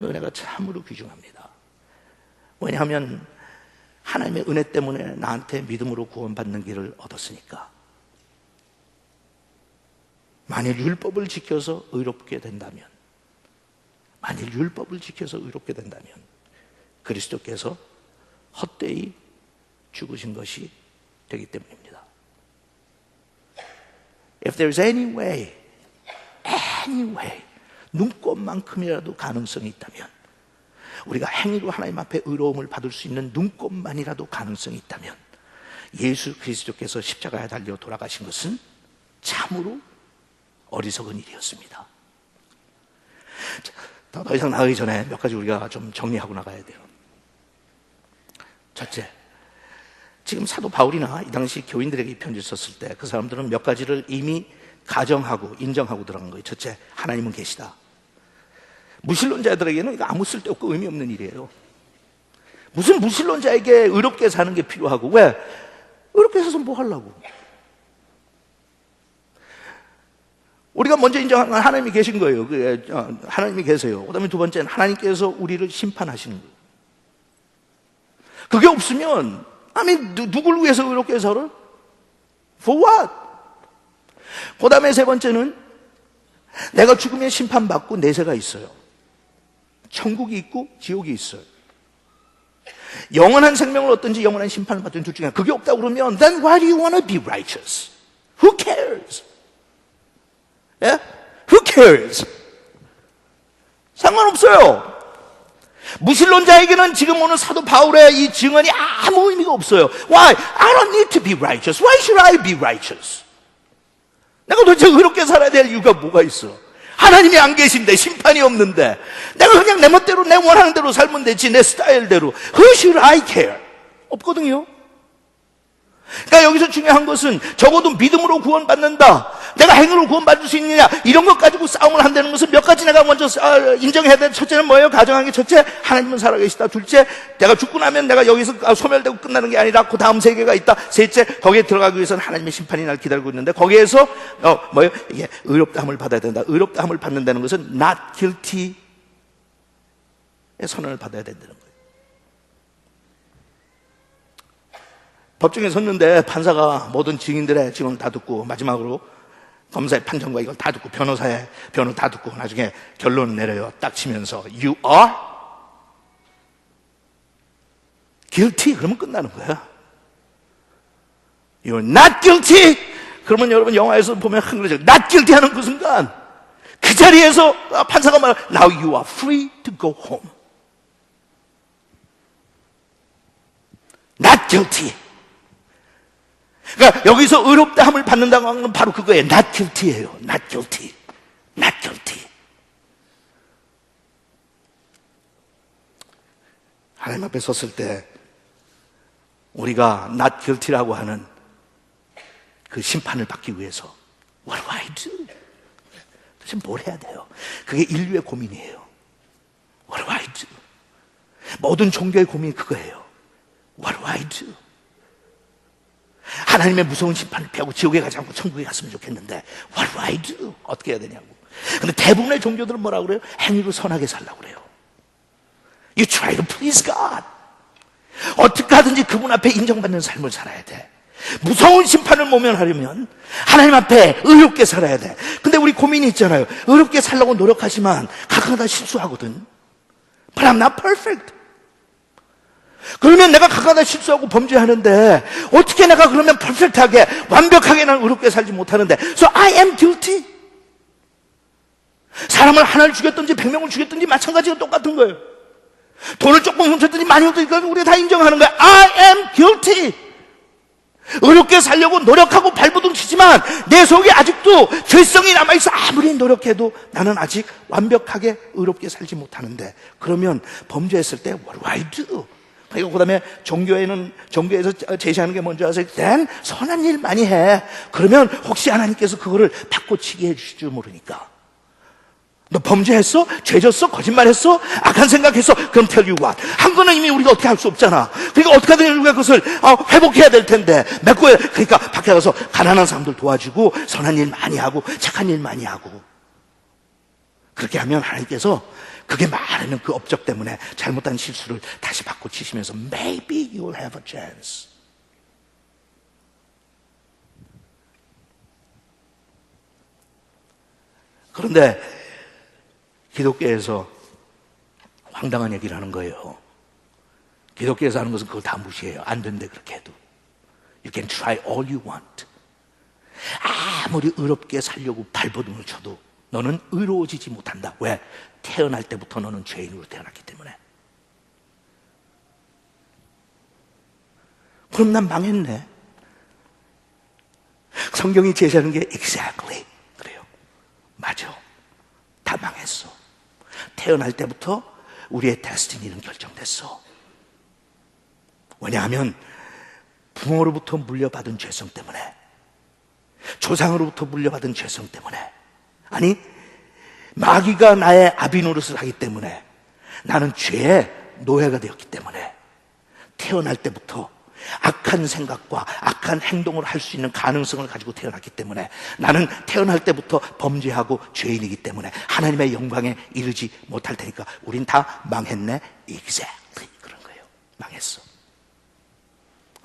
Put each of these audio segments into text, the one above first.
은혜가 참으로 귀중합니다. 왜냐하면 하나님의 은혜 때문에 나한테 믿음으로 구원받는 길을 얻었으니까. 만일 율법을 지켜서 의롭게 된다면, 그리스도께서 헛되이 죽으신 것이 되기 때문입니다. If there's any way, 눈꼽만큼이라도 가능성이 있다면, 우리가 행위로 하나님 앞에 의로움을 받을 수 있는 눈꼽만이라도 가능성이 있다면, 예수 그리스도께서 십자가에 달려 돌아가신 것은 참으로 어리석은 일이었습니다. 더 이상 나가기 전에 몇 가지 우리가 좀 정리하고 나가야 돼요. 첫째, 지금 사도 바울이나 이 당시 교인들에게 이 편지를 썼을 때 그 사람들은 몇 가지를 이미 가정하고 인정하고 들어간 거예요. 첫째, 하나님은 계시다. 무신론자들에게는 이거 아무 쓸데없고 의미 없는 일이에요. 무슨 무신론자에게 의롭게 사는 게 필요하고, 왜? 의롭게 사서 뭐 하려고? 우리가 먼저 인정한 건 하나님이 계신 거예요. 하나님이 계세요. 그 다음에 두 번째는 하나님께서 우리를 심판하시는 거예요. 그게 없으면, 누굴 위해서 의롭게 살아? For what? 그 다음에 세 번째는 내가 죽으면 심판받고 내세가 있어요. 천국이 있고 지옥이 있어요. 영원한 생명을 얻든지 영원한 심판을 받든지 둘 중에 그게 없다고 그러면 then why do you want to be righteous? Who cares? 예? Who cares? 상관없어요. 무신론자에게는 지금 오늘 사도 바울의 이 증언이 아무 의미가 없어요. Why? I don't need to be righteous. Why should I be righteous? 내가 도대체 의롭게 살아야 될 이유가 뭐가 있어? 하나님이 안 계신데, 심판이 없는데, 내가 그냥 내 멋대로 내 원하는 대로 살면 되지, 내 스타일대로. Who should I care? 없거든요. 그러니까 여기서 중요한 것은 적어도 믿음으로 구원받는다, 내가 행위로 구원받을 수 있느냐, 이런 것 가지고 싸움을 한다는 것은 몇 가지 내가 먼저 인정해야 돼. 첫째는 뭐예요? 가정한 게 첫째, 하나님은 살아계시다. 둘째, 내가 죽고 나면 내가 여기서 소멸되고 끝나는 게 아니라 그 다음 세계가 있다. 셋째, 거기에 들어가기 위해서는 하나님의 심판이 날 기다리고 있는데, 거기에서 이게 의롭다함을 받아야 된다. 의롭다함을 받는다는 것은 not guilty의 선언을 받아야 된다는 거예요. 법정에 섰는데 판사가 모든 증인들의 증언을 다 듣고 마지막으로 검사의 판정과 이걸 다 듣고 변호사의 변호 다 듣고 나중에 결론 내려요. 딱 치면서 You are guilty. 그러면 끝나는 거야. You're not guilty. 그러면 여러분 영화에서 보면 한글로 not guilty 하는 그 순간 그 자리에서 판사가 말 Now you are free to go home. Not guilty. 그러니까 여기서 의롭다함을 받는다고 하는 건 바로 그거예요. Not guilty예요. Not guilty. Not guilty. 하나님 앞에 섰을 때 우리가 not guilty라고 하는 그 심판을 받기 위해서 What do I do? 도대체 뭘 해야 돼요? 그게 인류의 고민이에요. What do I do? 모든 종교의 고민이 그거예요. What do I do? 하나님의 무서운 심판을 피하고 지옥에 가지 않고 천국에 갔으면 좋겠는데 What do I do? 어떻게 해야 되냐고. 근데 대부분의 종교들은 뭐라고 그래요? 행위로 선하게 살라고 그래요. You try to please God. 어떻게 하든지 그분 앞에 인정받는 삶을 살아야 돼. 무서운 심판을 모면하려면 하나님 앞에 의롭게 살아야 돼. 근데 우리 고민이 있잖아요. 의롭게 살려고 노력하지만 가끔가다 실수하거든. But I'm not perfect. 그러면 내가 가끔가다 실수하고 범죄하는데 어떻게 내가 그러면 퍼펙트하게 완벽하게 난 의롭게 살지 못하는데 So I am guilty. 사람을 하나를 죽였든지 100명을 죽였든지 마찬가지가 똑같은 거예요. 돈을 조금 훔쳤든지 많이 훔쳤든지 우리가 다 인정하는 거야. I am guilty. 의롭게 살려고 노력하고 발버둥 치지만 내 속에 아직도 죄성이 남아있어. 아무리 노력해도 나는 아직 완벽하게 의롭게 살지 못하는데 그러면 범죄했을 때 What do I do? 그리고 그 다음에 종교에서 제시하는 게 뭔지 아세요? 난 선한 일 많이 해. 그러면 혹시 하나님께서 그거를 바꿔치기 해주실 줄 모르니까. 너 범죄했어? 죄졌어? 거짓말했어? 악한 생각했어? 그럼 tell you what. 한 거는 이미 우리가 어떻게 할 수 없잖아. 그러니까 어떻게 하든 우리가 그것을 회복해야 될 텐데 메꿔야. 그러니까 밖에 가서 가난한 사람들 도와주고 선한 일 많이 하고 착한 일 많이 하고 그렇게 하면 하나님께서 그게 많으면 그 업적 때문에 잘못한 실수를 다시 바꿔치시면서 maybe you'll have a chance. 그런데 기독교에서 황당한 얘기를 하는 거예요. 기독교에서 하는 것은 그걸 다 무시해요. 안 된대 그렇게 해도. You can try all you want. 아무리 의롭게 살려고 발버둥을 쳐도 너는 의로워지지 못한다. 왜? 태어날 때부터 너는 죄인으로 태어났기 때문에. 그럼 난 망했네. 성경이 제시하는 게 exactly 그래요. 맞아. 다 망했어. 태어날 때부터 우리의 데스티니는 결정됐어. 왜냐하면 부모로부터 물려받은 죄성 때문에, 조상으로부터 물려받은 죄성 때문에, 아니 마귀가 나의 아비 노릇을 하기 때문에, 나는 죄의 노예가 되었기 때문에 태어날 때부터 악한 생각과 악한 행동을 할 수 있는 가능성을 가지고 태어났기 때문에, 나는 태어날 때부터 범죄하고 죄인이기 때문에 하나님의 영광에 이르지 못할 테니까 우린 다 망했네. Exactly 그런 거예요. 망했어.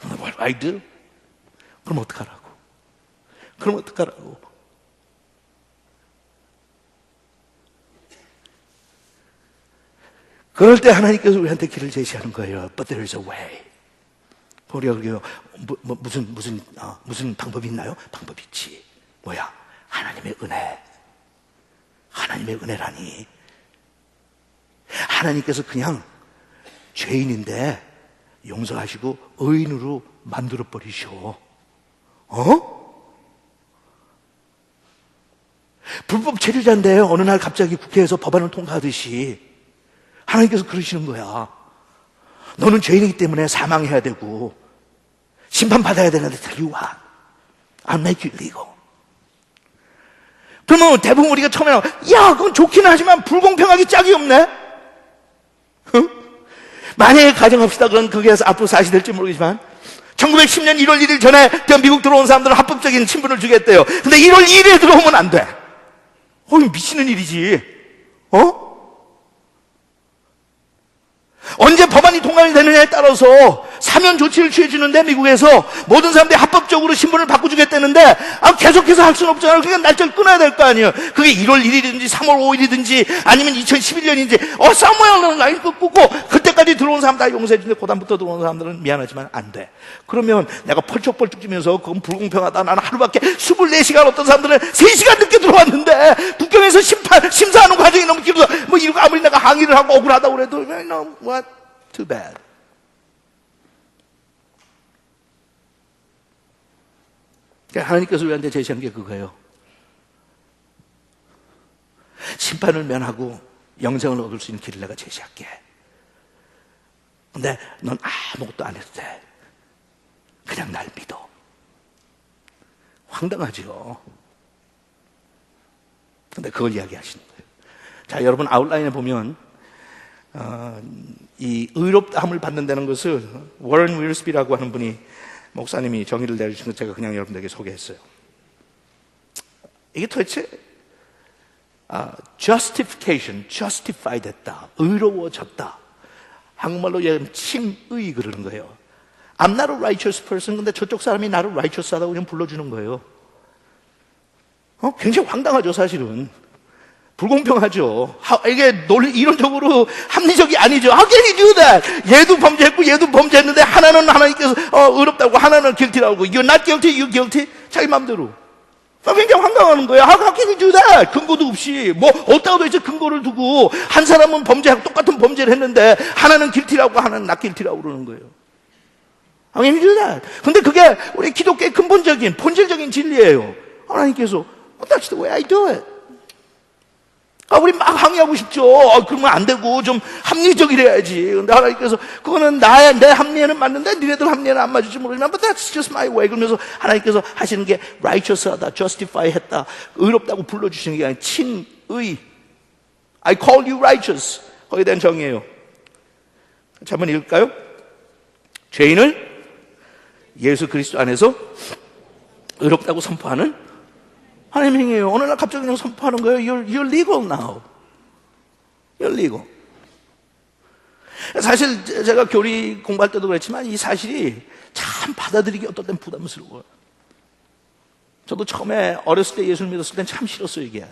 What do I do? 그럼 어떡하라고? 그럼 어떡하라고? 그럴 때 하나님께서 우리한테 길을 제시하는 거예요. But there is a way. 우리가 그래요. 무슨 방법이 있나요? 방법이 있지. 뭐야? 하나님의 은혜. 하나님의 은혜라니. 하나님께서 그냥 죄인인데 용서하시고 의인으로 만들어 버리셔. 불법 체류자인데 어느 날 갑자기 국회에서 법안을 통과하듯이 하나님께서 그러시는 거야. 너는 죄인이기 때문에 사망해야 되고 심판받아야 되는데 tell you what, I'll make you legal. 그러면 대부분 우리가 처음에 야 그건 좋긴 하지만 불공평하기 짝이 없네. 만약에 가정합시다. 그건 그게 앞으로 사실이 될지 모르겠지만 1910년 1월 1일 전에 미국 들어온 사람들은 합법적인 신분을 주겠대요. 근데 1월 1일에 들어오면 안 돼. 미치는 일이지. 언제 법안이 통과이 되느냐에 따라서 사면 조치를 취해주는데, 미국에서 모든 사람들이 합법적으로 신분을 바꿔주겠다는데 계속해서 할 수는 없잖아요. 그러니까 날짜를 끊어야 될 거 아니에요. 그게 1월 1일이든지 3월 5일이든지 아니면 2011년인지 somewhere 라인 끊고 그때까지 들어온 사람 다 용서해 주는데, 그다음부터 들어온 사람들은 미안하지만 안 돼. 그러면 내가 펄쩍펄쩍 뛰면서 그건 불공평하다, 나는 하루밖에 24시간, 어떤 사람들은 3시간 늦게 들어왔는데 국경에서 심사하는 과정이 너무 길어서 이거 아무리 내가 항의를 하고 억울하다고 그래도 no, what? Too bad. 하나님께서 우리한테 제시하는 게 그거예요. 심판을 면하고 영생을 얻을 수 있는 길을 내가 제시할게. 근데 넌 아무것도 안 해도 돼. 그냥 날 믿어. 황당하죠. 근데 그걸 이야기하시는 거예요. 자, 여러분 아웃라인에 보면 이 의롭다함을 받는다는 것을 워런 윌스비라고 하는 분이, 목사님이 정의를 내주신 것 제가 그냥 여러분들에게 소개했어요. 이게 도대체 justification, justify 됐다, 의로워졌다. 한국말로 얘기하면 칭의 그러는 거예요. I'm not a righteous person. 근데 저쪽 사람이 나를 righteous 하다고 그냥 불러주는 거예요. 굉장히 황당하죠, 사실은. 불공평하죠. 이게 이론적으로 합리적이 아니죠. How can you do that? 얘도 범죄했고 얘도 범죄했는데 하나는 하나님께서 의롭다고, 하나는 guilty라고. You're not guilty, you're guilty. 자기 마음대로. 굉장히 황당한 거예요. How can you do that? 근거도 없이. 어디다가 도대체 근거를 두고 한 사람은 범죄하고 똑같은 범죄를 했는데 하나는 guilty라고 하나는 not guilty라고 그러는 거예요. How can you do that? 근데 그게 우리 기독교의 근본적인 본질적인 진리예요. 하나님께서 That's the way I do it. 우리 막 항의하고 싶죠. 그러면 안 되고 좀 합리적이래야지. 근데 하나님께서 그거는 내 합리에는 맞는데 니네들 합리에는 안 맞을지 모르지만 but that's just my way. 그러면서 하나님께서 하시는 게 righteous하다, justify 했다, 의롭다고 불러주시는 게 아니라 칭의. I call you righteous. 거기에 대한 정의예요. 자, 한번 읽을까요? 죄인을 예수 그리스도 안에서 의롭다고 선포하는 하나님 행위예요. 어느 날 갑자기 그냥 선포하는 거예요. You're legal now. 열리고. 사실 제가 교리 공부할 때도 그랬지만 이 사실이 참 받아들이기 어떨 땐 부담스러워요. 저도 처음에 어렸을 때 예수를 믿었을 땐 참 싫었어요, 이게.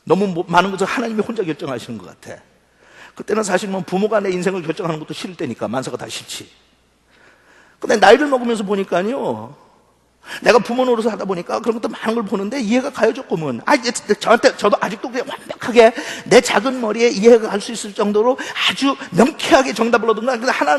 너무 많은 것을 하나님이 혼자 결정하시는 것 같아. 그때는 사실 뭐 부모가 내 인생을 결정하는 것도 싫을 때니까 만사가 다 싫지. 근데 나이를 먹으면서 보니까요, 내가 부모 노릇을 하다 보니까 그런 것도 많은 걸 보는데 이해가 가요, 조금은. 저도 아직도 그냥 완벽하게 내 작은 머리에 이해가 갈 수 있을 정도로 아주 명쾌하게 정답을 얻은 건 하나